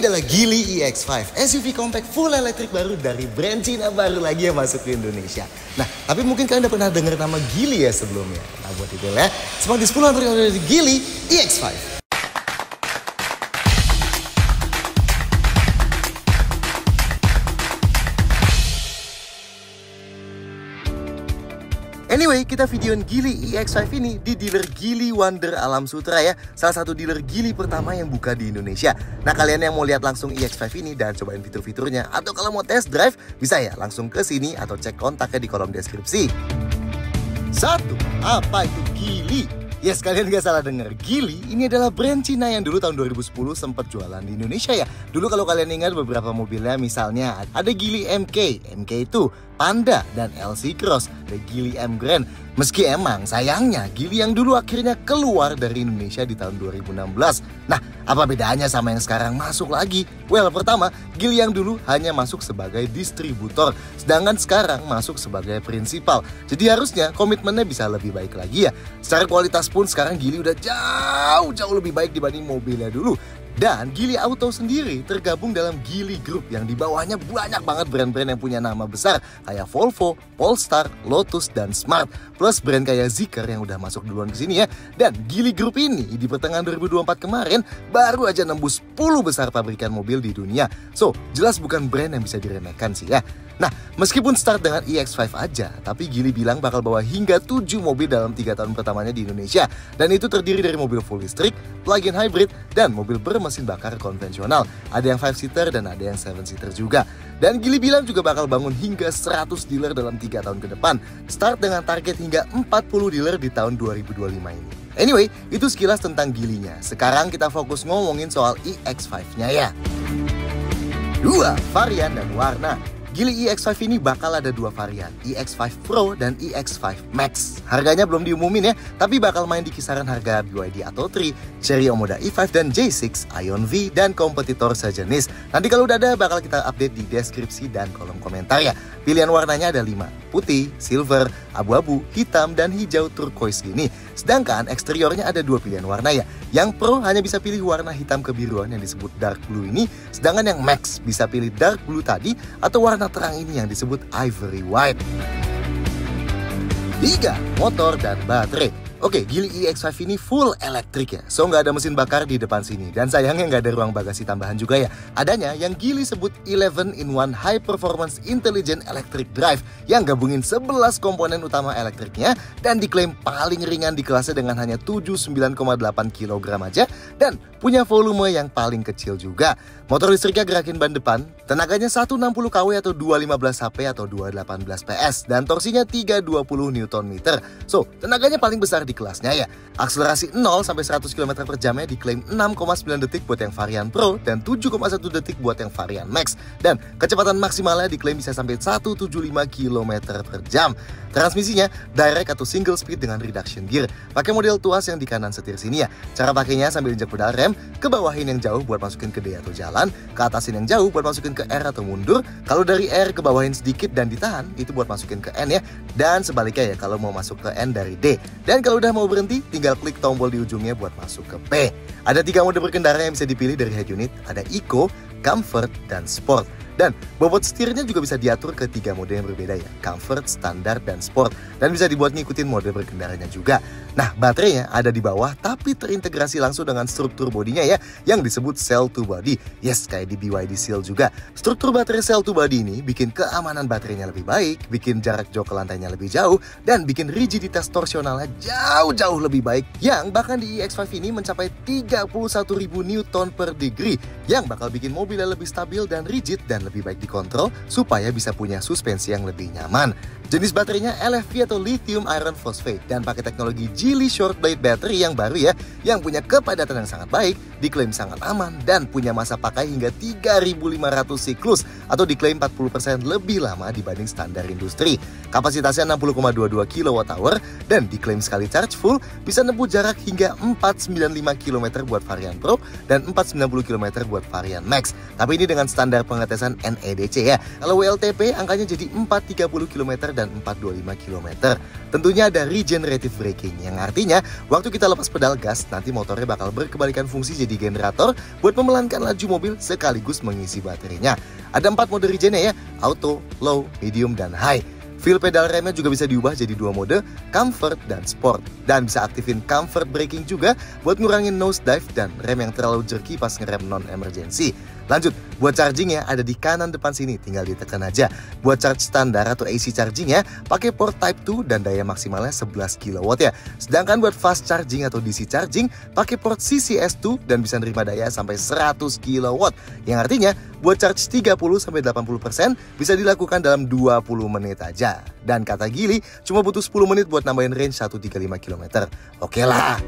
Ini adalah Geely EX5, SUV compact full electric baru dari brand Cina baru lagi yang masuk ke Indonesia. Nah, tapi mungkin kalian udah pernah dengar nama Geely ya sebelumnya. Nah, buat itu ya, semangat di 10 antara dari Geely EX5. Anyway, kita videoin Geely EX5 ini di dealer Geely Wonder Alam Sutera ya. Salah satu dealer Geely pertama yang buka di Indonesia. Nah, kalian yang mau lihat langsung EX5 ini dan cobain fitur-fiturnya, atau kalau mau test drive, bisa ya langsung ke sini atau cek kontaknya di kolom deskripsi. 1. Apa itu Geely? Yes, kalian gak salah dengar. Geely ini adalah brand Cina yang dulu tahun 2010 sempat jualan di Indonesia ya. Dulu kalau kalian ingat beberapa mobilnya, misalnya ada Geely MK, MK2, Panda, dan LC Cross, ada Geely M Grand. Meski emang sayangnya Geely yang dulu akhirnya keluar dari Indonesia di tahun 2016. Nah, apa bedanya sama yang sekarang masuk lagi? Well, pertama, Geely yang dulu hanya masuk sebagai distributor, sedangkan sekarang masuk sebagai prinsipal. Jadi harusnya komitmennya bisa lebih baik lagi ya. Secara kualitas pun sekarang Geely udah jauh lebih baik dibanding mobilnya dulu. Dan Geely Auto sendiri tergabung dalam Geely Group yang di bawahnya banyak banget brand-brand yang punya nama besar kayak Volvo, Polestar, Lotus, dan Smart. Plus brand kayak Zeekr yang udah masuk duluan ke sini ya. Dan Geely Group ini di pertengahan 2024 kemarin baru aja nembus 10 besar pabrikan mobil di dunia. So, jelas bukan brand yang bisa diremehkan sih ya. Nah, meskipun start dengan EX5 aja, tapi Geely bilang bakal bawa hingga 7 mobil dalam 3 tahun pertamanya di Indonesia. Dan itu terdiri dari mobil full listrik, plug-in hybrid, dan mobil bermesin bakar konvensional. Ada yang 5-seater dan ada yang 7-seater juga. Dan Geely bilang juga bakal bangun hingga 100 dealer dalam 3 tahun ke depan. Start dengan target hingga 40 dealer di tahun 2025 ini. Anyway, itu sekilas tentang Geely-nya. Sekarang kita fokus ngomongin soal EX5-nya ya. 2. Varian dan warna. Geely EX5 ini bakal ada 2 varian, EX5 Pro dan EX5 Max. Harganya belum diumumin ya, tapi bakal main di kisaran harga BYD Atto 3, Chery Omoda E5 dan J6, Ion V, dan kompetitor sejenis. Nanti kalau udah ada bakal kita update di deskripsi dan kolom komentar ya. Pilihan warnanya ada 5, putih, silver, abu-abu, hitam, dan hijau turquoise gini. Sedangkan eksteriornya ada 2 pilihan warna ya. Yang Pro hanya bisa pilih warna hitam kebiruan yang disebut dark blue ini, sedangkan yang Max bisa pilih dark blue tadi atau warna terang ini yang disebut ivory white. 3. Motor dan baterai. Oke, Geely EX5 ini full elektrik ya, so nggak ada mesin bakar di depan sini. Dan sayangnya nggak ada ruang bagasi tambahan juga ya. Adanya yang Geely sebut 11-in-1 High Performance Intelligent Electric Drive yang gabungin 11 komponen utama elektriknya dan diklaim paling ringan di kelasnya dengan hanya 79,8 kg aja dan punya volume yang paling kecil juga. Motor listriknya gerakin ban depan, tenaganya 160 kW atau 215 HP atau 218 PS dan torsinya 320 Nm. So, tenaganya paling besar di kelasnya ya. Akselerasi 0 sampai 100 km per jamnya diklaim 6,9 detik buat yang varian Pro dan 7,1 detik buat yang varian Max. Dan kecepatan maksimalnya diklaim bisa sampai 175 km per jam. Transmisinya direct atau single speed dengan reduction gear. Pakai model tuas yang di kanan setir sini ya. Cara pakainya sambil injak pedal rem, ke bawahin yang jauh buat masukin ke D atau jalan, ke atasin yang jauh buat masukin ke R atau mundur. Kalau dari R ke bawahin sedikit dan ditahan, itu buat masukin ke N ya. Dan sebaliknya ya kalau mau masuk ke N dari D. Dan kalau udah mau berhenti, tinggal klik tombol di ujungnya buat masuk ke P. Ada 3 mode berkendara yang bisa dipilih dari head unit. Ada Eco, Comfort, dan Sport. Dan bobot setirnya juga bisa diatur ke 3 mode yang berbeda ya, Comfort, Standar, dan Sport. Dan bisa dibuat ngikutin mode berkendaranya juga. Nah, baterainya ada di bawah tapi terintegrasi langsung dengan struktur bodinya ya, yang disebut cell to body. Yes, kayak di BYD Seal juga. Struktur baterai cell to body ini bikin keamanan baterainya lebih baik, bikin jarak jok ke lantainya lebih jauh, dan bikin rigiditas torsionalnya jauh lebih baik. Yang bahkan di EX5 ini mencapai 31.000 Newton per degree, yang bakal bikin mobilnya lebih stabil dan rigid dan lebih baik dikontrol supaya bisa punya suspensi yang lebih nyaman. Jenis baterainya LFP atau Lithium Iron Phosphate dan pakai teknologi Geely Short Blade Battery yang baru ya, yang punya kepadatan yang sangat baik, diklaim sangat aman dan punya masa pakai hingga 3.500 siklus atau diklaim 40% lebih lama dibanding standar industri. Kapasitasnya 60,22 kWh dan diklaim sekali charge full bisa nempuh jarak hingga 495 km buat varian Pro dan 490 km buat varian Max. Tapi ini dengan standar pengetesan NEDC ya. Kalau WLTP angkanya jadi 430 km dan 425 km. Tentunya ada regenerative braking, yang artinya waktu kita lepas pedal gas, nanti motornya bakal berkebalikan fungsi jadi generator buat memelankan laju mobil sekaligus mengisi baterainya. Ada 4 mode regennya ya, auto, low, medium, dan high. Feel pedal remnya juga bisa diubah jadi 2 mode, comfort dan sport. Dan bisa aktifin comfort braking juga buat ngurangin nose dive dan rem yang terlalu jerky pas ngerem non-emergency. Lanjut, buat chargingnya ada di kanan depan sini, tinggal ditekan aja. Buat charge standar atau AC chargingnya pakai port Type 2 dan daya maksimalnya 11 kW ya. Sedangkan buat fast charging atau DC charging pakai port CCS2 dan bisa nerima daya sampai 100 kW. Yang artinya buat charge 30-80% bisa dilakukan dalam 20 menit aja. Dan kata Geely, cuma butuh 10 menit buat nambahin range 135 km. Oke lah.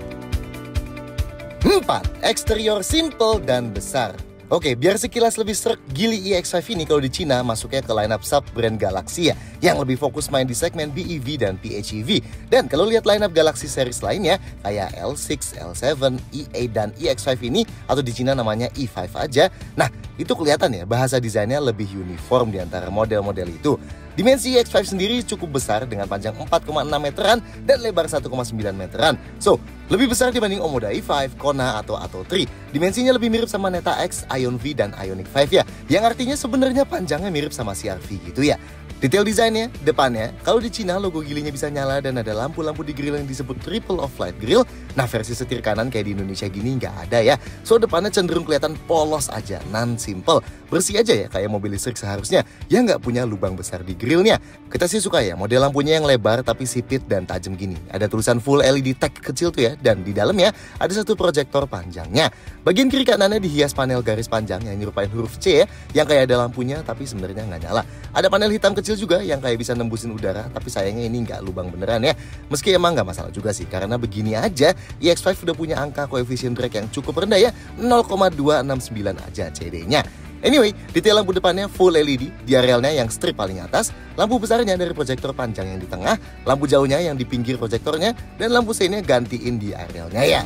4. Eksterior simple dan besar. Oke, biar sekilas lebih serak, Geely EX5 ini kalau di Cina masuknya ke lineup sub-brand Galaxy ya, yang lebih fokus main di segmen BEV dan PHEV. Dan kalau lihat lineup Galaxy series lainnya, kayak L6, L7, E8, dan EX5 ini, atau di Cina namanya E5 aja, nah itu kelihatan ya bahasa desainnya lebih uniform di antara model-model itu. Dimensi EX5 sendiri cukup besar dengan panjang 4,6 meteran dan lebar 1,9 meteran. So, lebih besar dibanding Omoda E5, Kona, atau Atto 3. Dimensinya lebih mirip sama Neta X, Ion V, dan Ioniq 5 ya. Yang artinya sebenarnya panjangnya mirip sama CR-V gitu ya. Detail desainnya, depannya, kalau di Cina logo Geely-nya bisa nyala dan ada lampu-lampu di grill yang disebut triple of light grill. Nah, versi setir kanan kayak di Indonesia gini nggak ada ya. So, depannya cenderung kelihatan polos aja, non-simple. Bersih aja ya, kayak mobil listrik seharusnya, yang nggak punya lubang besar di grillnya. Kita sih suka ya, model lampunya yang lebar tapi sipit dan tajam gini. Ada tulisan full LED tag kecil tuh ya, dan di dalamnya ada satu proyektor panjangnya. Bagian kiri kanannya dihias panel garis panjang yang nyerupain huruf C ya, yang kayak ada lampunya tapi sebenarnya nggak nyala. Ada panel hitam kecil juga yang kayak bisa nembusin udara, tapi sayangnya ini nggak lubang beneran ya. Meski emang nggak masalah juga sih, karena begini aja EX5 udah punya angka koefisien drag yang cukup rendah ya, 0,269 aja CD-nya. Anyway, detail lampu depannya full LED, di arealnya yang strip paling atas, lampu besarnya dari proyektor panjang yang di tengah, lampu jauhnya yang di pinggir proyektornya, dan lampu seinnya gantiin di arealnya ya.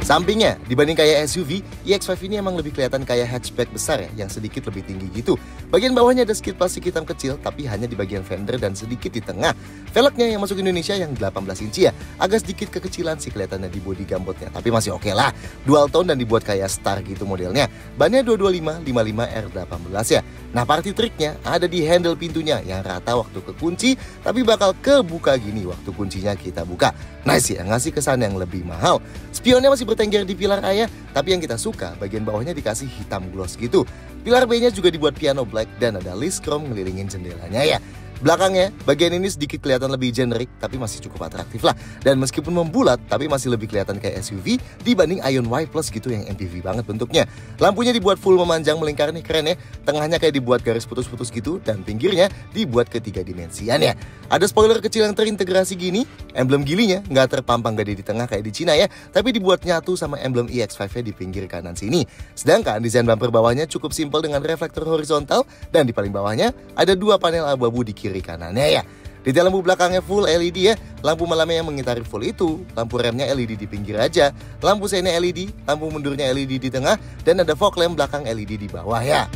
Sampingnya, dibanding kayak SUV, EX5 ini emang lebih kelihatan kayak hatchback besar ya, yang sedikit lebih tinggi gitu. Bagian bawahnya ada skid plastik hitam kecil, tapi hanya di bagian fender dan sedikit di tengah. Velgnya yang masuk Indonesia yang 18 inci ya, agak sedikit kekecilan sih kelihatannya di bodi gambotnya, tapi masih oke lah. Dual tone dan dibuat kayak star gitu modelnya. Bannya 225 55 R18 ya. Nah, party triknya ada di handle pintunya yang rata waktu kekunci, tapi bakal kebuka gini waktu kuncinya kita buka. Nice ya, ngasih kesan yang lebih mahal. Spionnya masih bertengger di pilar A ya, tapi yang kita suka bagian bawahnya dikasih hitam gloss gitu. Pilar B-nya juga dibuat piano black dan ada list chrome ngelilingin jendelanya ya. Belakangnya, bagian ini sedikit kelihatan lebih generik, tapi masih cukup atraktif lah. Dan meskipun membulat, tapi masih lebih kelihatan kayak SUV dibanding Ion Y Plus gitu yang MPV banget bentuknya. Lampunya dibuat full memanjang melingkar nih, keren ya. Tengahnya kayak dibuat garis putus-putus gitu, dan pinggirnya dibuat ketiga dimensian ya. Ada spoiler kecil yang terintegrasi gini, emblem Geely-nya nggak terpampang gede di tengah kayak di Cina ya, tapi dibuat nyatu sama emblem EX5-nya di pinggir kanan sini. Sedangkan desain bumper bawahnya cukup simpel dengan reflektor horizontal, dan di paling bawahnya ada 2 panel abu-abu di kiri kanannya ya. Detail lampu belakangnya full LED ya, lampu malamnya yang mengitari full itu, lampu remnya LED di pinggir aja, lampu seinnya LED, lampu mundurnya LED di tengah, dan ada fog lamp belakang LED di bawah ya.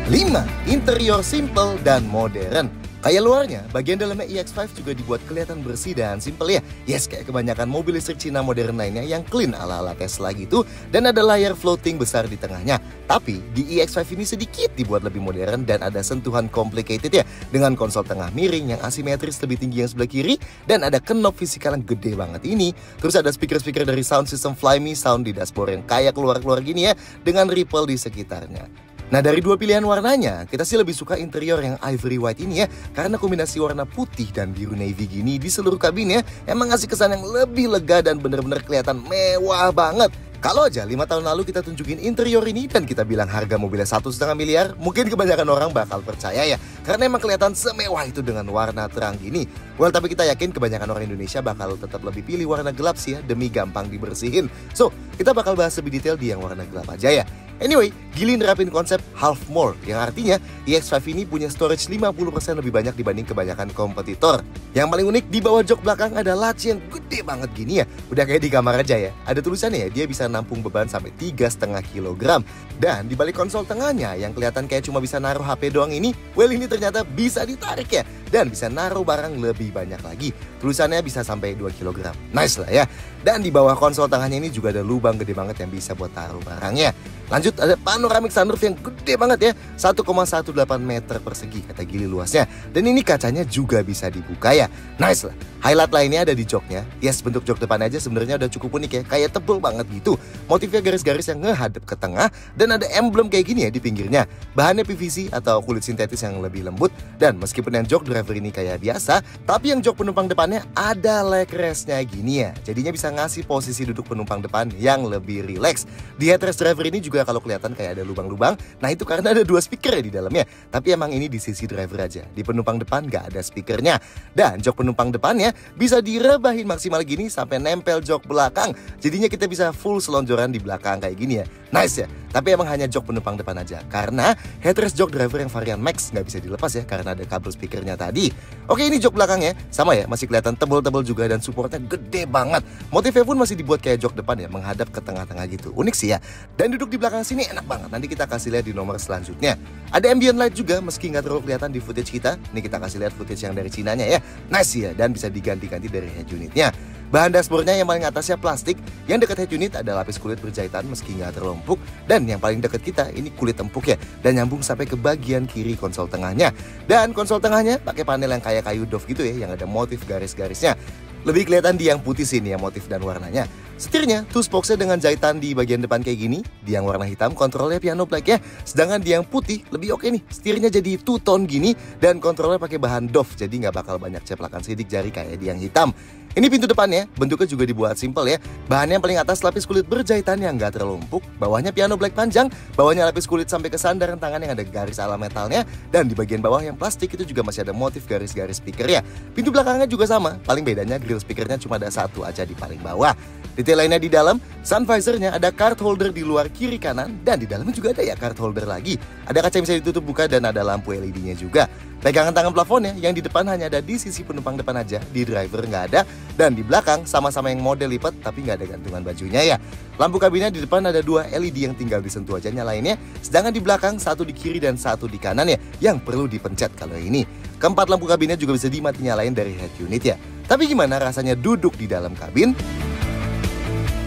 Lima, interior simple dan modern. Kayak luarnya, bagian dalamnya EX5 juga dibuat kelihatan bersih dan simple ya. Yes, kayak kebanyakan mobil listrik Cina modern lainnya yang clean ala-ala Tesla gitu. Dan ada layar floating besar di tengahnya. Tapi di EX5 ini sedikit dibuat lebih modern dan ada sentuhan complicated ya. Dengan konsol tengah miring yang asimetris lebih tinggi yang sebelah kiri. Dan ada knob fisikal yang gede banget ini. Terus ada speaker-speaker dari sound system Flyme Sound di dashboard yang kayak keluar-keluar gini ya. Dengan ripple di sekitarnya. Nah, dari 2 pilihan warnanya, kita sih lebih suka interior yang ivory white ini ya, karena kombinasi warna putih dan biru navy gini di seluruh kabinnya emang ngasih kesan yang lebih lega dan bener-bener kelihatan mewah banget. Kalau aja 5 tahun lalu kita tunjukin interior ini dan kita bilang harga mobilnya 1,5 miliar, mungkin kebanyakan orang bakal percaya ya, karena emang kelihatan semewah itu dengan warna terang gini. Well, tapi kita yakin kebanyakan orang Indonesia bakal tetap lebih pilih warna gelap sih ya, demi gampang dibersihin. So, kita bakal bahas lebih detail di yang warna gelap aja ya. Anyway, Geely nerapin konsep half more, yang artinya EX5 ini punya storage 50% lebih banyak dibanding kebanyakan kompetitor. Yang paling unik di bawah jok belakang ada laci yang gede banget gini ya. Udah kayak di kamar aja ya. Ada tulisannya ya, dia bisa nampung beban sampai 3,5 kg. Dan di balik konsol tengahnya yang kelihatan kayak cuma bisa naruh HP doang ini, well ini ternyata bisa ditarik ya. Dan bisa naruh barang lebih banyak lagi. Tulisannya bisa sampai 2 kg. Nice lah ya. Dan di bawah konsol tengahnya ini juga ada lubang gede banget yang bisa buat taruh barangnya. Lanjut ada panoramic sunroof yang gede banget ya, 1,18 meter persegi kata Geely luasnya. Dan ini kacanya juga bisa dibuka ya. Nice lah. Highlight lainnya ada di joknya. Yes, bentuk jok depan aja sebenarnya udah cukup unik ya, kayak tebel banget gitu. Motifnya garis-garis yang ngehadap ke tengah dan ada emblem kayak gini ya di pinggirnya. Bahannya PVC atau kulit sintetis yang lebih lembut. Dan meskipun yang jok driver ini kayak biasa, tapi yang jok penumpang depannya ada leg restnya gini ya. Jadinya bisa ngasih posisi duduk penumpang depan yang lebih rileks. Di headrest driver ini juga kalau kelihatan kayak ada lubang-lubang, nah itu karena ada 2 speaker ya di dalamnya. Tapi emang ini di sisi driver aja. Di penumpang depan nggak ada speakernya. Dan jok penumpang depannya bisa direbahin maksimal gini sampai nempel jok belakang. Jadinya kita bisa full selonjoran di belakang kayak gini ya. Nice ya. Tapi emang hanya jok penumpang depan aja, karena headrest jok driver yang varian Max nggak bisa dilepas ya karena ada kabel speakernya tadi. Oke, ini jok belakangnya sama ya, masih kelihatan tebel-tebel juga dan supportnya gede banget. Motifnya pun masih dibuat kayak jok depan ya, menghadap ke tengah-tengah gitu. Unik sih ya. Dan duduk di belakang sini enak banget. Nanti kita kasih lihat di nomor selanjutnya. Ada ambient light juga meski nggak terlalu kelihatan di footage kita. Ini kita kasih lihat footage yang dari Cinanya ya. Nice ya, dan bisa diganti-ganti dari head unitnya. Bahan dashboardnya yang paling atasnya plastik, yang dekat head unit ada lapis kulit berjahitan meski nggak terlalu empuk, dan yang paling dekat kita ini kulit empuk ya, dan nyambung sampai ke bagian kiri konsol tengahnya. Dan konsol tengahnya pakai panel yang kayak kayu doff gitu ya, yang ada motif garis-garisnya. Lebih kelihatan di yang putih sini ya motif dan warnanya. Setirnya, two spokesnya dengan jahitan di bagian depan kayak gini. Di yang warna hitam kontrolnya piano black ya. Sedangkan di yang putih lebih oke nih. Setirnya jadi two tone gini dan kontrolnya pakai bahan doff. Jadi nggak bakal banyak ceplakan sidik jari kayak di yang hitam. Ini pintu depannya, bentuknya juga dibuat simple ya. Bahannya yang paling atas lapis kulit berjahitan yang nggak terlalu empuk. Bawahnya piano black panjang. Bawahnya lapis kulit sampai ke sandaran tangan yang ada garis ala metalnya. Dan di bagian bawah yang plastik itu juga masih ada motif garis-garis speaker ya. Pintu belakangnya juga sama. Paling bedanya grill speakernya cuma ada satu aja di paling bawah. Detail lainnya di dalam, sun visornya ada card holder di luar kiri kanan. Dan di dalamnya juga ada ya card holder lagi. Ada kaca yang bisa ditutup buka dan ada lampu LED-nya juga. Pegangan tangan plafonnya yang di depan hanya ada di sisi penumpang depan aja, di driver nggak ada. Dan di belakang sama-sama yang model lipat tapi nggak ada gantungan bajunya ya. Lampu kabinnya di depan ada 2 LED yang tinggal disentuh aja nyalainnya. Sedangkan di belakang satu di kiri dan satu di kanan ya, yang perlu dipencet kalau ini. Keempat lampu kabinnya juga bisa dimati nyalain dari head unit ya. Tapi gimana rasanya duduk di dalam kabin?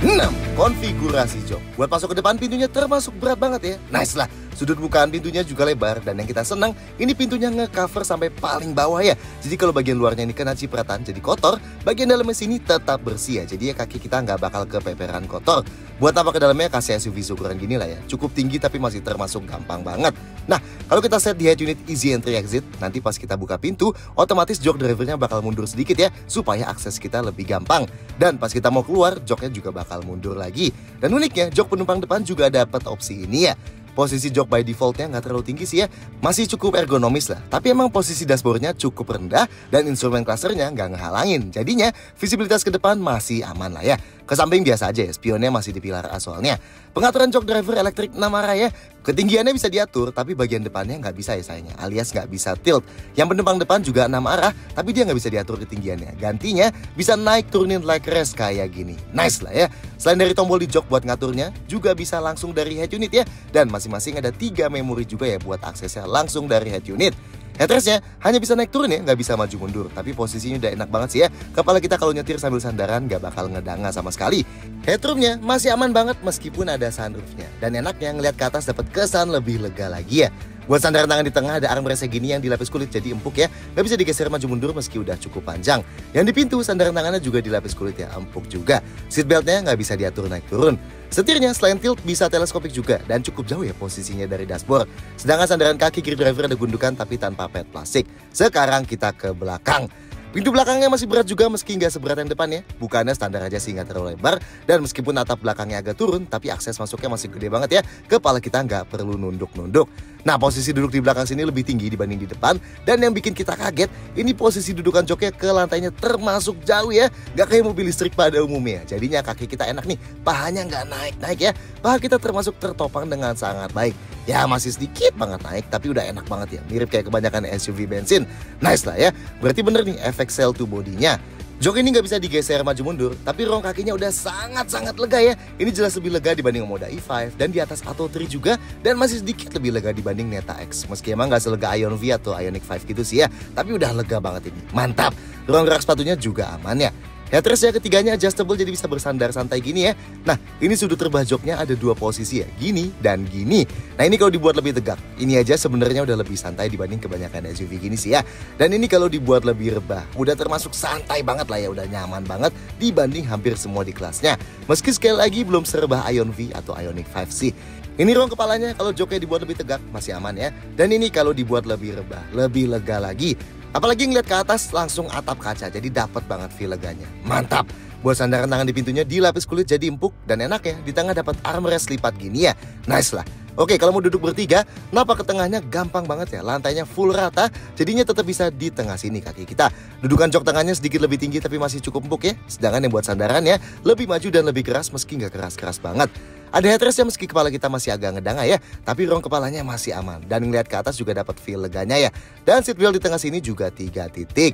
6. Konfigurasi jok. Buat masuk ke depan pintunya termasuk berat banget ya. Nice lah. Sudut bukaan pintunya juga lebar dan yang kita senang ini pintunya nge-cover sampai paling bawah ya. Jadi kalau bagian luarnya ini kena cipratan jadi kotor, bagian dalamnya sini tetap bersih ya. Jadi ya kaki kita nggak bakal kepeperan kotor. Buat apa ke dalamnya kasih SUV ukuran gini lah ya. Cukup tinggi tapi masih termasuk gampang banget. Nah, kalau kita set di head unit easy entry exit, nanti pas kita buka pintu, otomatis jok drivernya bakal mundur sedikit ya, supaya akses kita lebih gampang. Dan pas kita mau keluar, joknya juga bakal mundur lagi. Dan uniknya, jok penumpang depan juga dapat opsi ini ya. Posisi jok by defaultnya nggak terlalu tinggi sih ya, masih cukup ergonomis lah. Tapi emang posisi dashboardnya cukup rendah dan instrumen clusternya nggak ngehalangin. Jadinya visibilitas ke depan masih aman lah ya. Ke samping biasa aja ya, spionnya masih di pilar A soalnya. Pengaturan jok driver elektrik 6 arah ya. Ketinggiannya bisa diatur, tapi bagian depannya nggak bisa ya sayangnya, alias nggak bisa tilt. Yang penumpang depan juga 6 arah, tapi dia nggak bisa diatur ketinggiannya. Gantinya bisa naik turunin like rest kayak gini. Nice lah ya. Selain dari tombol di jok buat ngaturnya, juga bisa langsung dari head unit ya. Dan masing-masing ada 3 memori juga ya buat aksesnya langsung dari head unit. Headrestnya hanya bisa naik turun ya, nggak bisa maju mundur. Tapi posisinya udah enak banget sih ya. Kepala kita kalau nyetir sambil sandaran nggak bakal ngedanga sama sekali. Headroomnya masih aman banget meskipun ada sunroofnya. Dan enaknya ngeliat ke atas dapat kesan lebih lega lagi ya. Buat sandaran tangan di tengah ada armrest gini yang dilapis kulit jadi empuk ya. Nggak bisa digeser maju mundur meski udah cukup panjang. Yang di pintu sandaran tangannya juga dilapis kulit ya, empuk juga. Seatbeltnya nggak bisa diatur naik turun. Setirnya selain tilt bisa teleskopik juga dan cukup jauh ya posisinya dari dashboard. Sedangkan sandaran kaki kiri driver ada gundukan tapi tanpa pad plastik. Sekarang kita ke belakang. Pintu belakangnya masih berat juga meski nggak seberat yang depan ya. Bukannya standar aja sih nggak terlalu lebar. Dan meskipun atap belakangnya agak turun, tapi akses masuknya masih gede banget ya. Kepala kita nggak perlu nunduk-nunduk. Nah, posisi duduk di belakang sini lebih tinggi dibanding di depan. Dan yang bikin kita kaget, ini posisi dudukan joknya ke lantainya termasuk jauh ya. Gak kayak mobil listrik pada umumnya. Jadinya kaki kita enak nih, pahanya nggak naik-naik ya. Paha kita termasuk tertopang dengan sangat baik. Ya masih sedikit banget naik, tapi udah enak banget ya. Mirip kayak kebanyakan SUV bensin. Nice lah ya, berarti bener nih efek Cell 2 bodinya. Jok ini nggak bisa digeser maju mundur, tapi rong kakinya udah sangat-sangat lega ya. Ini jelas lebih lega dibanding Omoda E5 dan di atas Atto 3 juga, dan masih sedikit lebih lega dibanding Neta X. Meski emang nggak selega Ion V atau Ioniq 5 gitu sih ya, tapi udah lega banget ini. Mantap. Rong gerak sepatunya juga aman ya. Headrest ya ketiganya adjustable jadi bisa bersandar santai gini ya. Nah ini sudut rebah joknya ada dua posisi ya, gini dan gini. Nah ini kalau dibuat lebih tegak, ini aja sebenarnya udah lebih santai dibanding kebanyakan SUV gini sih ya. Dan ini kalau dibuat lebih rebah, udah termasuk santai banget lah ya, udah nyaman banget dibanding hampir semua di kelasnya. Meski sekali lagi belum serebah Ion V atau Ioniq 5 sih. Ini rong kepalanya kalau joknya dibuat lebih tegak masih aman ya. Dan ini kalau dibuat lebih rebah, lebih lega lagi. Apalagi ngeliat ke atas langsung atap kaca, jadi dapat banget feel leganya. Mantap. Buat sandaran tangan di pintunya dilapis kulit jadi empuk dan enak ya. Di tengah dapat armrest lipat gini ya. Nice lah. Oke, kalau mau duduk bertiga, napak ke tengahnya gampang banget ya. Lantainya full rata, jadinya tetap bisa di tengah sini kaki kita. Dudukan jok tangannya sedikit lebih tinggi tapi masih cukup empuk ya. Sedangkan yang buat sandarannya lebih maju dan lebih keras meski nggak keras-keras banget. Ada headrestnya meski kepala kita masih agak ngedanga ya, tapi rong kepalanya masih aman. Dan ngeliat ke atas juga dapat feel leganya ya. Dan seat wheel di tengah sini juga 3 titik.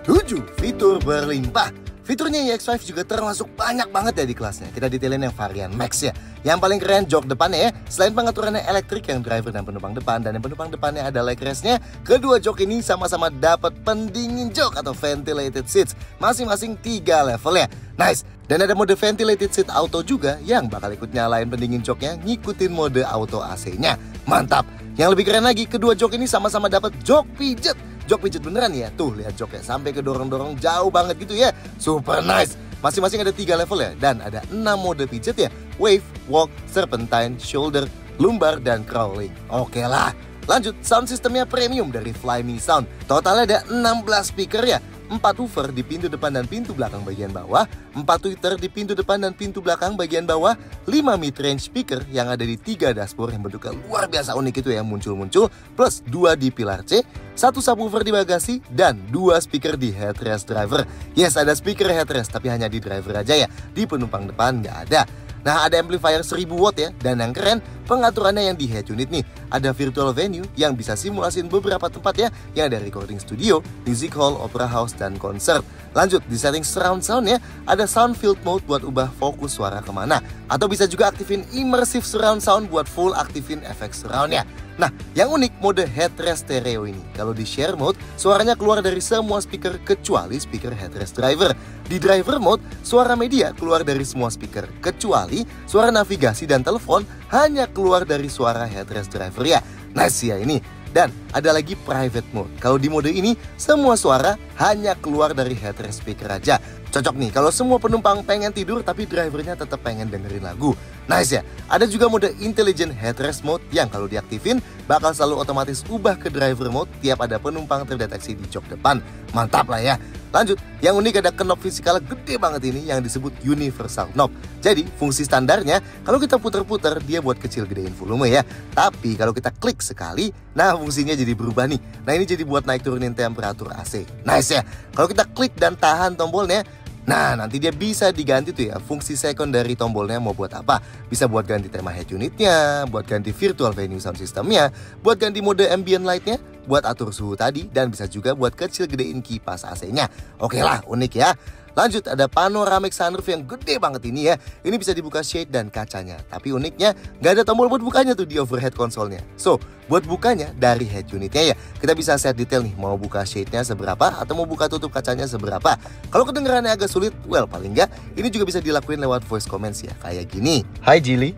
7. Fitur berlimpah. Fiturnya iX5 juga termasuk banyak banget ya di kelasnya. Kita detailin yang varian Max ya. Yang paling keren jok depannya ya. Selain pengaturannya elektrik yang driver dan penumpang depan, dan yang penumpang depannya ada leg restnya, kedua jok ini sama-sama dapat pendingin jok atau ventilated seats. Masing-masing 3 level ya. Nice. Dan ada mode ventilated seat auto juga yang bakal ikut nyalain pendingin joknya, ngikutin mode auto AC-nya. Mantap. Yang lebih keren lagi, kedua jok ini sama-sama dapat jok pijet. Jok pijet beneran ya. Tuh lihat joknya sampai ke dorong-dorong jauh banget gitu ya. Super nice. Masing-masing ada 3 level ya. Dan ada 6 mode pijet ya. Wave, walk, serpentine, shoulder, lumbar, dan crawling. Oke lah. Lanjut, sound systemnya premium dari Fly Me Sound. Totalnya ada 16 speaker ya. 4 woofer di pintu depan dan pintu belakang bagian bawah, 4 tweeter di pintu depan dan pintu belakang bagian bawah, 5 mid-range speaker yang ada di 3 dashboard yang bentuknya luar biasa unik itu yang muncul-muncul, plus 2 di pilar C, 1 subwoofer di bagasi, dan 2 speaker di headrest driver. Yes, ada speaker headrest, tapi hanya di driver aja ya, di penumpang depan nggak ada. Nah, ada amplifier 1000 watt ya, dan yang keren, pengaturannya yang di head unit nih. Ada virtual venue yang bisa simulasiin beberapa tempat ya, yang ada recording studio, music hall, opera house, dan konser. Lanjut, di setting surround sound ya, ada sound field mode buat ubah fokus suara kemana. Atau bisa juga aktifin immersive surround sound buat full aktifin efek surround ya. Nah, yang unik mode headrest stereo ini. Kalau di share mode, suaranya keluar dari semua speaker kecuali speaker headrest driver. Di driver mode, suara media keluar dari semua speaker kecuali suara navigasi dan telepon hanya keluar dari suara headrest driver ya. Nice ya ini. Dan ada lagi private mode. Kalau di mode ini, semua suara hanya keluar dari headrest speaker aja. Cocok nih kalau semua penumpang pengen tidur tapi drivernya tetap pengen dengerin lagu. Nice ya. Ada juga mode intelligent headrest mode yang kalau diaktifin bakal selalu otomatis ubah ke driver mode tiap ada penumpang terdeteksi di jok depan. Mantap lah ya. Lanjut, yang unik ada knob fisikal gede banget ini yang disebut universal knob. Jadi fungsi standarnya kalau kita puter-puter dia buat kecil gedein volume ya. Tapi kalau kita klik sekali, nah fungsinya jadi berubah nih. Nah ini jadi buat naik turunin temperatur AC. Nice ya. Kalau kita klik dan tahan tombolnya, nah nanti dia bisa diganti tuh ya. Fungsi secondary tombolnya mau buat apa? Bisa buat ganti tema head unitnya, buat ganti virtual venue sound systemnya, buat ganti mode ambient lightnya, buat atur suhu tadi, dan bisa juga buat kecil gedein kipas AC-nya. Oke lah, unik ya. Lanjut, ada panoramic sunroof yang gede banget ini ya. Ini bisa dibuka shade dan kacanya. Tapi uniknya, nggak ada tombol buat bukanya tuh di overhead konsolnya. So, buat bukanya dari head unitnya ya. Kita bisa set detail nih, mau buka shade-nya seberapa atau mau buka tutup kacanya seberapa. Kalau kedengarannya agak sulit, well paling nggak, ini juga bisa dilakuin lewat voice comments ya. Kayak gini. Hi Jilly.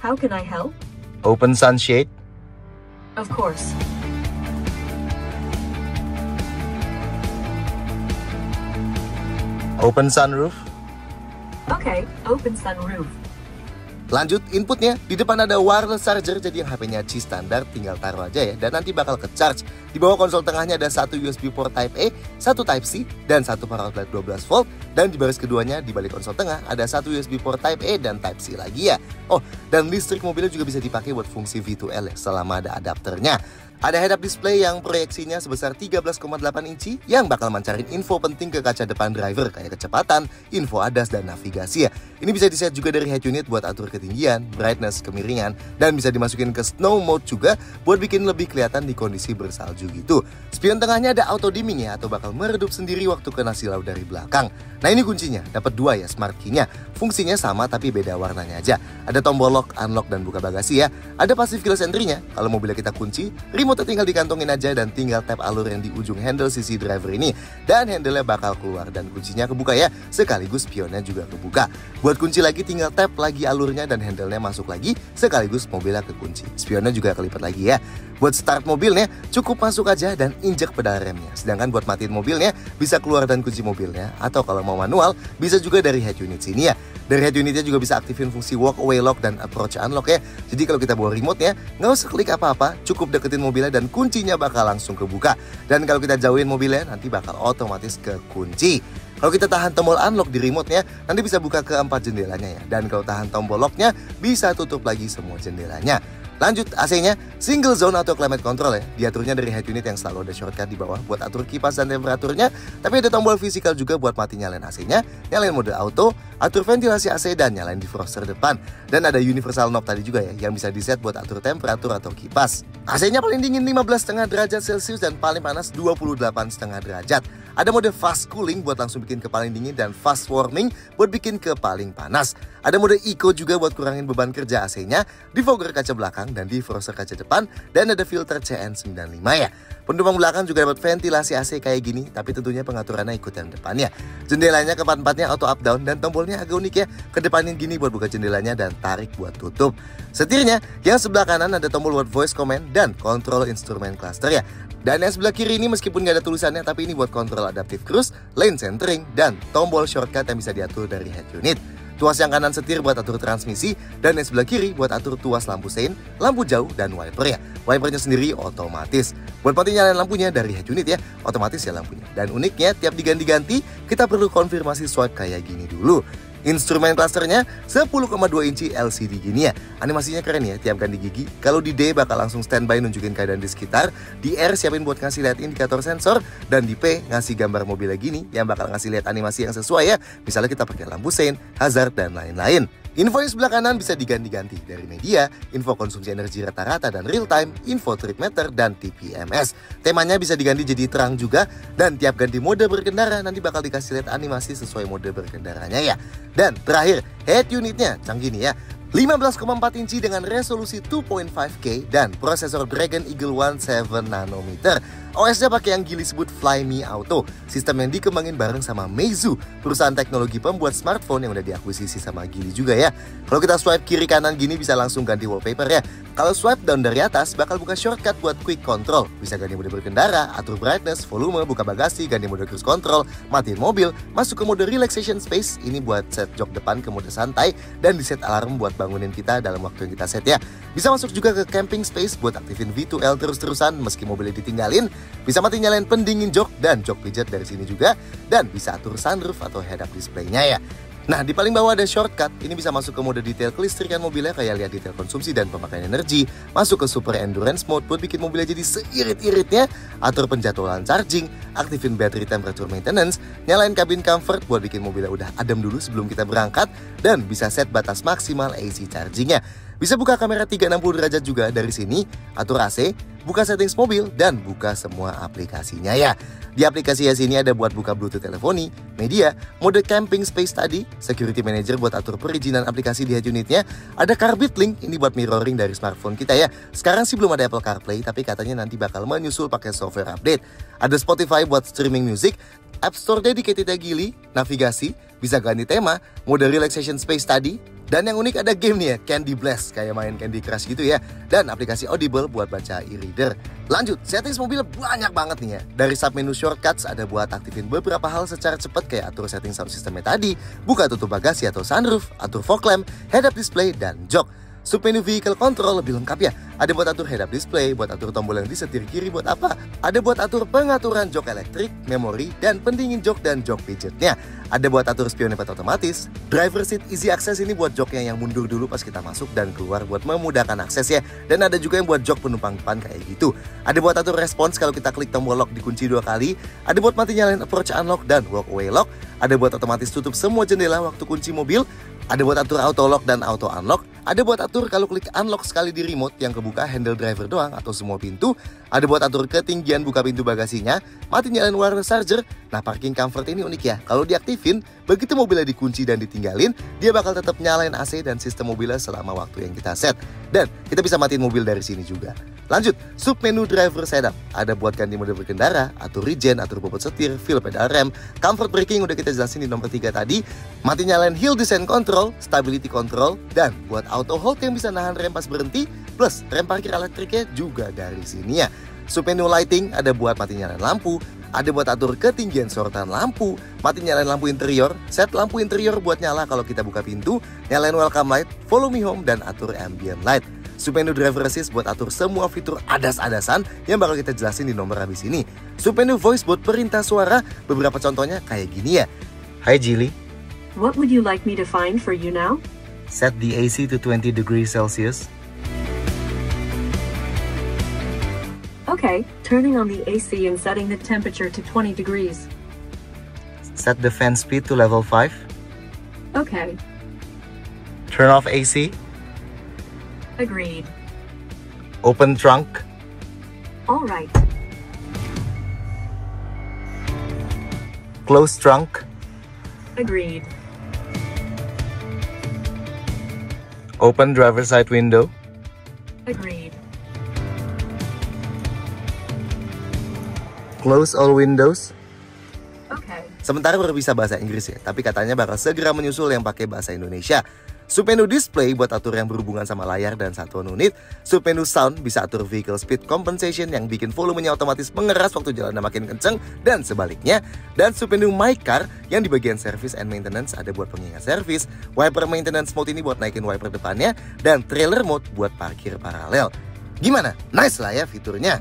How can I help? Open sunshade. Of course. Open sunroof. Okay, open sunroof. Lanjut, inputnya di depan ada wireless charger, jadi yang HP-nya Qi standar tinggal taruh aja ya, dan nanti bakal ke-charge. Di bawah konsol tengahnya ada satu USB port Type A, satu Type C, dan satu power outlet 12 volt. Dan di baris keduanya di balik konsol tengah ada satu USB port Type A dan Type C lagi ya. Oh, dan listrik mobilnya juga bisa dipakai buat fungsi V2L ya, selama ada adapternya. Ada head-up display yang proyeksinya sebesar 13,8 inci yang bakal mancarin info penting ke kaca depan driver kayak kecepatan, info ADAS, dan navigasi ya. Ini bisa diset juga dari head unit buat atur ketinggian, brightness, kemiringan, dan bisa dimasukin ke snow mode juga buat bikin lebih kelihatan di kondisi bersalju gitu. Spion tengahnya ada auto dimming ya, atau bakal meredup sendiri waktu kena silau dari belakang. Nah ini kuncinya, dapat dua ya smart key-nya. Fungsinya sama tapi beda warnanya aja. Ada tombol lock, unlock, dan buka bagasi ya. Ada passive keyless entry-nya, kalau mobilnya kita kunci, remote tinggal dikantongin aja dan tinggal tap alur yang di ujung handle sisi driver ini. Dan handle-nya bakal keluar dan kuncinya kebuka ya, sekaligus spionnya juga kebuka. Buat kunci lagi tinggal tap lagi alurnya dan handle-nya masuk lagi, sekaligus mobilnya kekunci. Spionnya juga kelipat lagi ya. Buat start mobilnya cukup masuk aja dan injek pedal remnya. Sedangkan buat matiin mobilnya bisa keluar dan kunci mobilnya, atau kalau mau manual bisa juga dari head unit sini ya. Dari head unitnya juga bisa aktifin fungsi walk away lock dan approach unlock ya. Jadi kalau kita bawa remote-nya nggak usah klik apa-apa, cukup deketin mobilnya dan kuncinya bakal langsung kebuka. Dan kalau kita jauhin mobilnya nanti bakal otomatis kekunci. Kalau kita tahan tombol unlock di remote-nya, nanti bisa buka ke 4 jendelanya ya. Dan kalau tahan tombol lock-nya, bisa tutup lagi semua jendelanya. Lanjut, AC-nya single zone atau climate control ya. Diaturnya dari head unit yang selalu ada shortcut di bawah buat atur kipas dan temperaturnya. Tapi ada tombol fisikal juga buat mati nyalain AC-nya, nyalain mode auto, atur ventilasi AC, dan nyalain defroster depan. Dan ada universal knob tadi juga ya, yang bisa diset buat atur temperatur atau kipas. AC-nya paling dingin 15,5 derajat Celcius dan paling panas 28,5 derajat. Ada mode fast cooling buat langsung bikin ke paling dingin dan fast warming buat bikin ke paling panas. Ada mode eco juga buat kurangin beban kerja AC-nya, defogger kaca belakang dan defroster kaca depan, dan ada filter CN95 ya. Penumpang belakang juga dapat ventilasi AC kayak gini, tapi tentunya pengaturannya ikut yang depannya. Jendelanya keempat-empatnya auto up down dan tombolnya agak unik ya. Kedepanin gini buat buka jendelanya dan tarik buat tutup. Setirnya yang sebelah kanan ada tombol buat voice command dan kontrol instrumen cluster ya. Dan yang sebelah kiri ini meskipun gak ada tulisannya, tapi ini buat kontrol adaptive cruise, lane centering, dan tombol shortcut yang bisa diatur dari head unit. Tuas yang kanan setir buat atur transmisi, dan yang sebelah kiri buat atur tuas lampu sein, lampu jauh, dan wiper ya. Wipernya sendiri otomatis. Buat mati nyalain lampunya dari head unit ya, otomatis ya lampunya. Dan uniknya tiap diganti-ganti, kita perlu konfirmasi swipe kayak gini dulu. Instrumen clusternya 10,2 inci LCD gini ya. Animasinya keren ya, tiap ganti gigi. Kalau di D bakal langsung standby nunjukin keadaan di sekitar. Di R siapin buat ngasih lihat indikator sensor. Dan di P ngasih gambar mobilnya gini yang bakal ngasih lihat animasi yang sesuai ya. Misalnya kita pakai lampu sein, hazard, dan lain-lain. Info di sebelah kanan bisa diganti-ganti dari media, info konsumsi energi rata-rata dan real time, info trip meter, dan TPMS. Temanya bisa diganti jadi terang juga, dan tiap ganti mode berkendara nanti bakal dikasih lihat animasi sesuai mode berkendaranya ya. Dan terakhir, head unitnya canggih nih ya. 15,4 inci dengan resolusi 2.5K dan prosesor Dragon Eagle One 7 nanometer. OS-nya pakai yang Geely sebut Flyme Auto, sistem yang dikembangin bareng sama Meizu, perusahaan teknologi pembuat smartphone yang udah diakuisisi sama Geely juga ya. Kalau kita swipe kiri kanan gini bisa langsung ganti wallpaper ya. Kalau swipe down dari atas bakal buka shortcut buat quick control. Bisa ganti mode berkendara, atur brightness, volume, buka bagasi, ganti mode cruise control, matiin mobil, masuk ke mode relaxation space, ini buat set jok depan ke mode santai, dan di set alarm buat bangunin kita dalam waktu yang kita set ya. Bisa masuk juga ke camping space buat aktifin V2L terus-terusan meski mobilnya ditinggalin. Bisa mati nyalain pendingin jok dan jok pijat dari sini juga. Dan bisa atur sunroof atau head-up display-nya ya. Nah, di paling bawah ada shortcut. Ini bisa masuk ke mode detail kelistrikan mobilnya, kayak lihat detail konsumsi dan pemakaian energi. Masuk ke super endurance mode buat bikin mobilnya jadi seirit-iritnya. Atur penjadwalan charging, aktifin battery temperature maintenance, nyalain cabin comfort buat bikin mobilnya udah adem dulu sebelum kita berangkat. Dan bisa set batas maksimal AC chargingnya. Bisa buka kamera 360 derajat juga dari sini, atur AC, buka settings mobil, dan buka semua aplikasinya ya. Di aplikasi sini ada buat buka Bluetooth teleponi, media, mode camping space tadi, security manager buat atur perizinan aplikasi di head unitnya, ada Carbit Link, ini buat mirroring dari smartphone kita ya. Sekarang sih belum ada Apple CarPlay, tapi katanya nanti bakal menyusul pakai software update. Ada Spotify buat streaming music, App Store dedicated Geely, navigasi, bisa ganti tema, mode relaxation space tadi, Dan yang unik ada game nih ya, Candy Blast, kayak main Candy Crush gitu ya. Dan aplikasi Audible buat baca e-reader. Lanjut, settings mobil banyak banget nih ya. Dari submenu shortcuts ada buat aktifin beberapa hal secara cepat, kayak atur setting sound systemnya tadi, buka tutup bagasi atau sunroof, atur fog lamp, head-up display, dan jok. Submenu vehicle control lebih lengkap ya. Ada buat atur head-up display, buat atur tombol yang di setir kiri buat apa. Ada buat atur pengaturan jok elektrik, memori, dan pendingin jok dan jok pijatnya. Ada buat atur spion lewat otomatis. Driver seat easy access ini buat joknya yang mundur dulu pas kita masuk dan keluar buat memudahkan akses ya. Dan ada juga yang buat jok penumpang depan kayak gitu. Ada buat atur respons kalau kita klik tombol lock dikunci 2 kali. Ada buat mati nyalain approach unlock dan walk away lock. Ada buat otomatis tutup semua jendela waktu kunci mobil. Ada buat atur auto lock dan auto unlock. Ada buat atur kalau klik unlock sekali di remote yang kebuka handle driver doang atau semua pintu. Ada buat atur ketinggian buka pintu bagasinya, mati nyalain wireless charger. Nah, parking comfort ini unik ya. Kalau diaktifin, begitu mobilnya dikunci dan ditinggalin, dia bakal tetap nyalain AC dan sistem mobilnya selama waktu yang kita set. Dan kita bisa matiin mobil dari sini juga. Lanjut, submenu driver setup. Ada buat ganti mode berkendara, atur regen, atur bobot setir, feel pedal rem, comfort braking udah kita jelasin di nomor 3 tadi. Mati nyalain hill descent control, stability control, dan buat auto hold yang bisa nahan rem pas berhenti, plus rem parkir elektriknya juga dari sini ya. Submenu lighting ada buat mati nyalain lampu, ada buat atur ketinggian sorotan lampu, mati nyalain lampu interior, set lampu interior buat nyala kalau kita buka pintu, nyalain welcome light, follow me home, dan atur ambient light. Submenu driver assist buat atur semua fitur adas-adasan yang bakal kita jelasin di nomor habis ini. Submenu voice buat perintah suara, beberapa contohnya kayak gini ya. Hi Jilly, What would you like me to find for you now? set the AC to 20 degrees Celsius. Okay, turning on the AC and setting the temperature to 20 degrees. Set the fan speed to level 5. Okay, Turn off AC. agreed. Open trunk. All right, Close trunk. agreed. Open driver side window. Agreed. Close all windows. Okay, Sementara baru bisa bahasa Inggris ya, tapi katanya bakal segera menyusul yang pakai bahasa Indonesia. Submenu display buat atur yang berhubungan sama layar dan satuan unit. Submenu sound bisa atur vehicle speed compensation yang bikin volumenya otomatis mengeras waktu jalannya makin kenceng dan sebaliknya. Dan submenu my car yang di bagian service and maintenance ada buat pengingat service. Wiper maintenance mode ini buat naikin wiper depannya, dan trailer mode buat parkir paralel. Gimana? Nice lah ya fiturnya.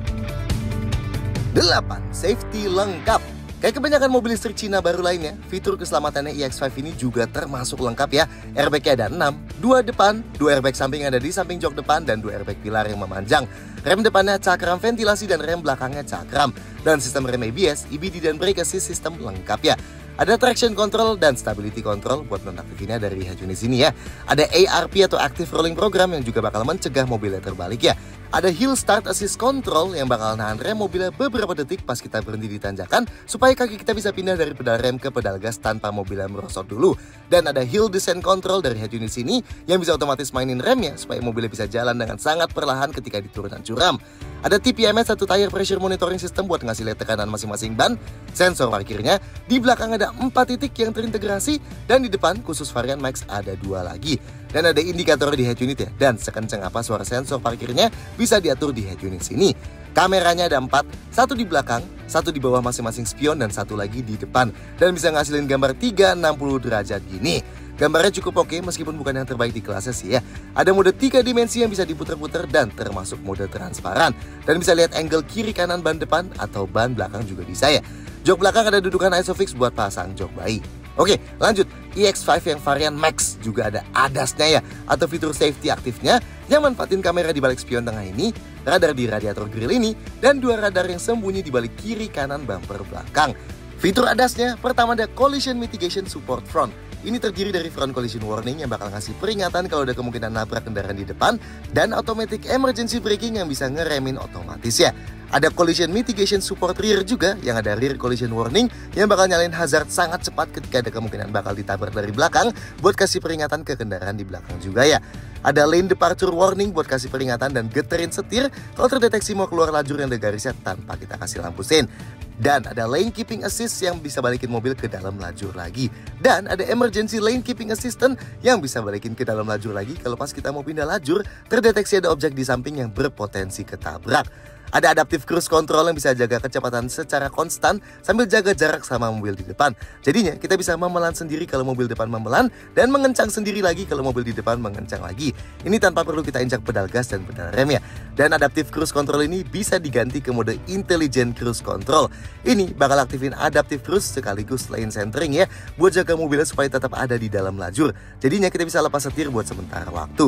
8. Safety lengkap. Kayak kebanyakan mobil listrik Cina baru lainnya, fitur keselamatannya EX5 ini juga termasuk lengkap ya. Airbagnya ada 6, 2 depan, 2 airbag samping ada di samping jok depan, dan 2 airbag pilar yang memanjang. Rem depannya cakram ventilasi dan rem belakangnya cakram. Dan sistem rem ABS, EBD, dan brake assist sistem lengkap ya. Ada traction control dan stability control buat nonaktifinnya dari head unit sini ya. Ada ARP atau active rolling program yang juga bakal mencegah mobilnya terbalik ya. Ada hill start assist control yang bakal nahan rem mobilnya beberapa detik pas kita berhenti di tanjakan, supaya kaki kita bisa pindah dari pedal rem ke pedal gas tanpa mobilnya merosot dulu. Dan ada hill descent control dari head unit sini yang bisa otomatis mainin remnya supaya mobilnya bisa jalan dengan sangat perlahan ketika di turunan curam. Ada TPMS atau tire pressure monitoring system buat ngasih lihat tekanan masing-masing ban. Sensor parkirnya, di belakang ada 4 titik yang terintegrasi, dan di depan khusus varian Max ada 2 lagi. Dan ada indikator di head unit ya, dan sekencang apa suara sensor parkirnya bisa diatur di head unit sini. Kameranya ada 4, 1 di belakang, 1 di bawah masing-masing spion, dan 1 lagi di depan. Dan bisa ngasilin gambar 360 derajat gini. Gambarnya cukup oke meskipun bukan yang terbaik di kelasnya sih ya. Ada mode 3 dimensi yang bisa diputer-puter dan termasuk mode transparan. Dan bisa lihat angle kiri kanan ban depan atau ban belakang juga bisa ya. Jok belakang ada dudukan ISOFIX buat pasang jok bayi. Oke, lanjut. EX5 yang varian Max juga ada ADAS-nya ya, atau fitur safety aktifnya yang manfaatin kamera di balik spion tengah ini, radar di radiator grill ini, dan 2 radar yang sembunyi di balik kiri kanan bumper belakang. Fitur ADAS-nya, pertama ada Collision Mitigation Support Front. Ini terdiri dari front collision warning yang bakal ngasih peringatan kalau ada kemungkinan nabrak kendaraan di depan, dan automatic emergency braking yang bisa ngeremin otomatis ya. Ada collision mitigation support rear juga yang ada rear collision warning yang bakal nyalain hazard sangat cepat ketika ada kemungkinan bakal ditabrak dari belakang buat kasih peringatan ke kendaraan di belakang juga ya. Ada lane departure warning buat kasih peringatan dan geterin setir kalau terdeteksi mau keluar lajur yang ada garisnya tanpa kita kasih lampu sein. Dan ada lane keeping assist yang bisa balikin mobil ke dalam lajur lagi. Dan ada emergency lane keeping assistant yang bisa balikin ke dalam lajur lagi kalau pas kita mau pindah lajur, terdeteksi ada objek di samping yang berpotensi ketabrak. Ada adaptive cruise control yang bisa jaga kecepatan secara konstan sambil jaga jarak sama mobil di depan. Jadinya kita bisa memelan sendiri kalau mobil depan memelan dan mengencang sendiri lagi kalau mobil di depan mengencang lagi. Ini tanpa perlu kita injak pedal gas dan pedal rem ya. Dan adaptive cruise control ini bisa diganti ke mode intelligent cruise control. Ini bakal aktifin adaptive cruise sekaligus lane centering ya, buat jaga mobilnya supaya tetap ada di dalam lajur. Jadinya kita bisa lepas setir buat sementara waktu.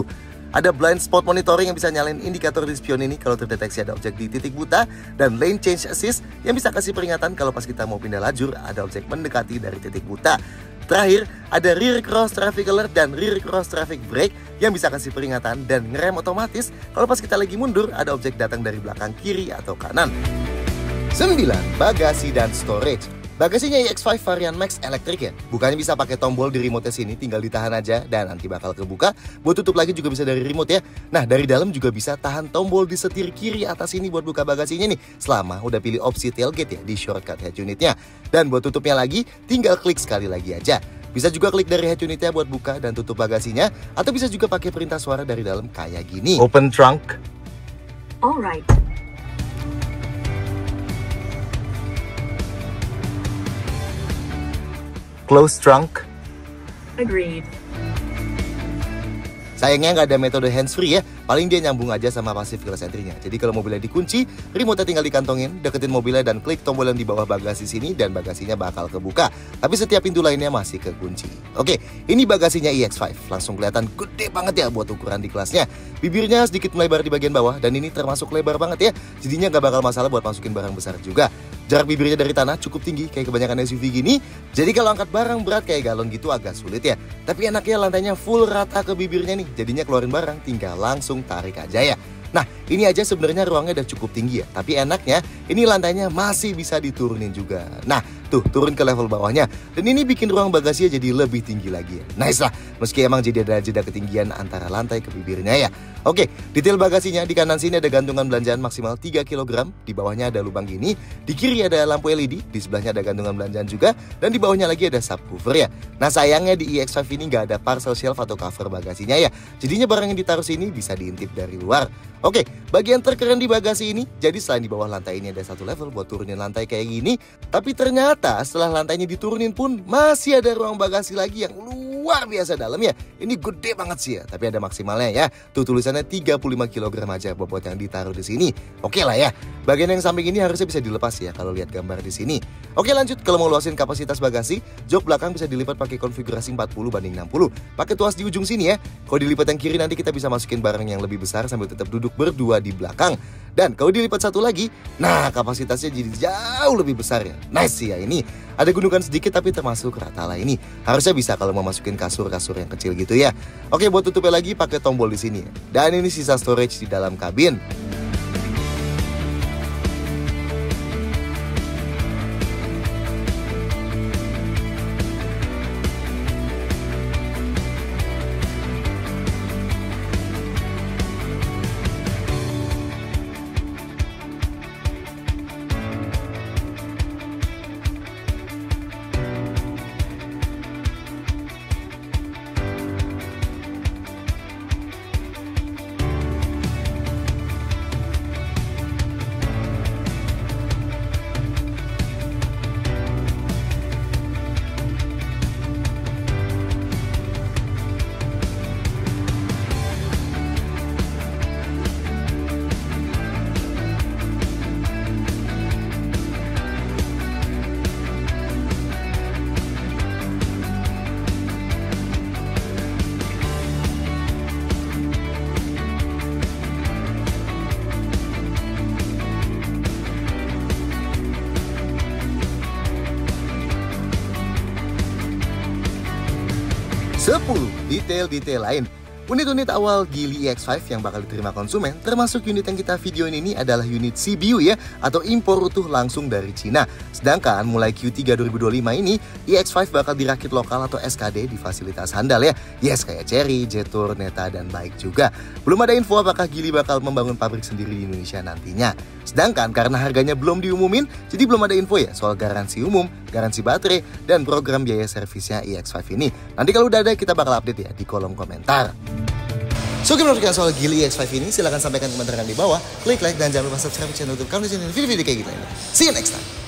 Ada blind spot monitoring yang bisa nyalain indikator di spion ini kalau terdeteksi ada objek di titik buta, dan lane change assist yang bisa kasih peringatan kalau pas kita mau pindah lajur ada objek mendekati dari titik buta. Terakhir, ada rear cross traffic alert dan rear cross traffic brake yang bisa kasih peringatan dan ngerem otomatis kalau pas kita lagi mundur ada objek datang dari belakang kiri atau kanan. 9. Bagasi dan storage. Bagasinya iX5 varian Max elektrik ya. Bukannya bisa pakai tombol di remote sini, tinggal ditahan aja dan nanti bakal kebuka. Buat tutup lagi juga bisa dari remote ya. Nah, dari dalam juga bisa tahan tombol di setir kiri atas ini buat buka bagasinya nih, selama udah pilih opsi tailgate ya di shortcut head unitnya. Dan buat tutupnya lagi, tinggal klik sekali lagi aja. Bisa juga klik dari head unitnya buat buka dan tutup bagasinya, atau bisa juga pakai perintah suara dari dalam kayak gini. Open trunk. Alright. Close trunk. Agreed. Sayangnya nggak ada metode hands-free ya, paling dia nyambung aja sama passive keyless entry-nya. Jadi kalau mobilnya dikunci, remote-nya tinggal dikantongin, deketin mobilnya dan klik tombol yang di bawah bagasi sini dan bagasinya bakal kebuka. Tapi setiap pintu lainnya masih kekunci. Oke, ini bagasinya iX5. Langsung kelihatan gede banget ya buat ukuran di kelasnya. Bibirnya sedikit melebar di bagian bawah dan ini termasuk lebar banget ya. Jadinya nggak bakal masalah buat masukin barang besar juga. Jarak bibirnya dari tanah cukup tinggi kayak kebanyakan SUV gini. Jadi kalau angkat barang berat kayak galon gitu agak sulit ya. Tapi enaknya lantainya full rata ke bibirnya nih. Jadinya keluarin barang tinggal langsung tarik aja ya. Nah, ini aja sebenarnya ruangnya udah cukup tinggi ya. Tapi enaknya ini lantainya masih bisa diturunin juga. Nah, tuh turun ke level bawahnya. Dan ini bikin ruang bagasinya jadi lebih tinggi lagi ya. Nice lah, meski emang jadi ada jeda ketinggian antara lantai ke bibirnya ya. Oke, detail bagasinya di kanan sini ada gantungan belanjaan maksimal 3 kg. Di bawahnya ada lubang gini. Di kiri ada lampu LED. Di sebelahnya ada gantungan belanjaan juga. Dan di bawahnya lagi ada subwoofer ya. Nah, sayangnya di iX5 ini nggak ada parcel shelf atau cover bagasinya ya. Jadinya barang yang ditaruh sini bisa diintip dari luar. Oke, bagian terkeren di bagasi ini, jadi selain di bawah lantai ini ada satu level buat turunin lantai kayak gini, tapi ternyata setelah lantainya diturunin pun masih ada ruang bagasi lagi yang luar biasa dalam ya. Ini gede banget sih ya, tapi ada maksimalnya ya. Tuh tulisannya 35 kg aja bobot yang ditaruh di sini. Oke lah ya. Bagian yang samping ini harusnya bisa dilepas ya kalau lihat gambar di sini. Oke, lanjut, kalau mau luasin kapasitas bagasi, jok belakang bisa dilipat pakai konfigurasi 40/60. Pakai tuas di ujung sini ya. Kalau dilipat yang kiri nanti kita bisa masukin barang yang lebih besar sambil tetap duduk berdua di belakang. Dan kalau dilipat satu lagi, nah kapasitasnya jadi jauh lebih besar ya. Nice sih ya ini. Ada gundukan sedikit tapi termasuk rata lah ini. Harusnya bisa kalau mau masukin kasur-kasur yang kecil gitu ya. Oke, buat tutupnya lagi pakai tombol di sini ya. Dan ini sisa storage di dalam kabin. Detail-detail lain. Unit-unit awal Geely EX5 yang bakal diterima konsumen, termasuk unit yang kita videoin ini adalah unit CBU ya, atau impor utuh langsung dari Cina. Sedangkan mulai Q3 2025 ini, EX5 bakal dirakit lokal atau SKD di fasilitas handal ya. Yes, kayak Chery, Jetour, Neta, dan Baik juga. Belum ada info apakah Geely bakal membangun pabrik sendiri di Indonesia nantinya. Sedangkan karena harganya belum diumumin, jadi belum ada info ya soal garansi umum, garansi baterai, dan program biaya servisnya EX5 ini. Nanti kalau udah ada, kita bakal update ya di kolom komentar. So, gimana menurut kalian soal Geely EX5 ini? Silahkan sampaikan komentar di bawah. Klik like dan jangan lupa subscribe channel YouTube kami di video-video kayak gitu. See you next time.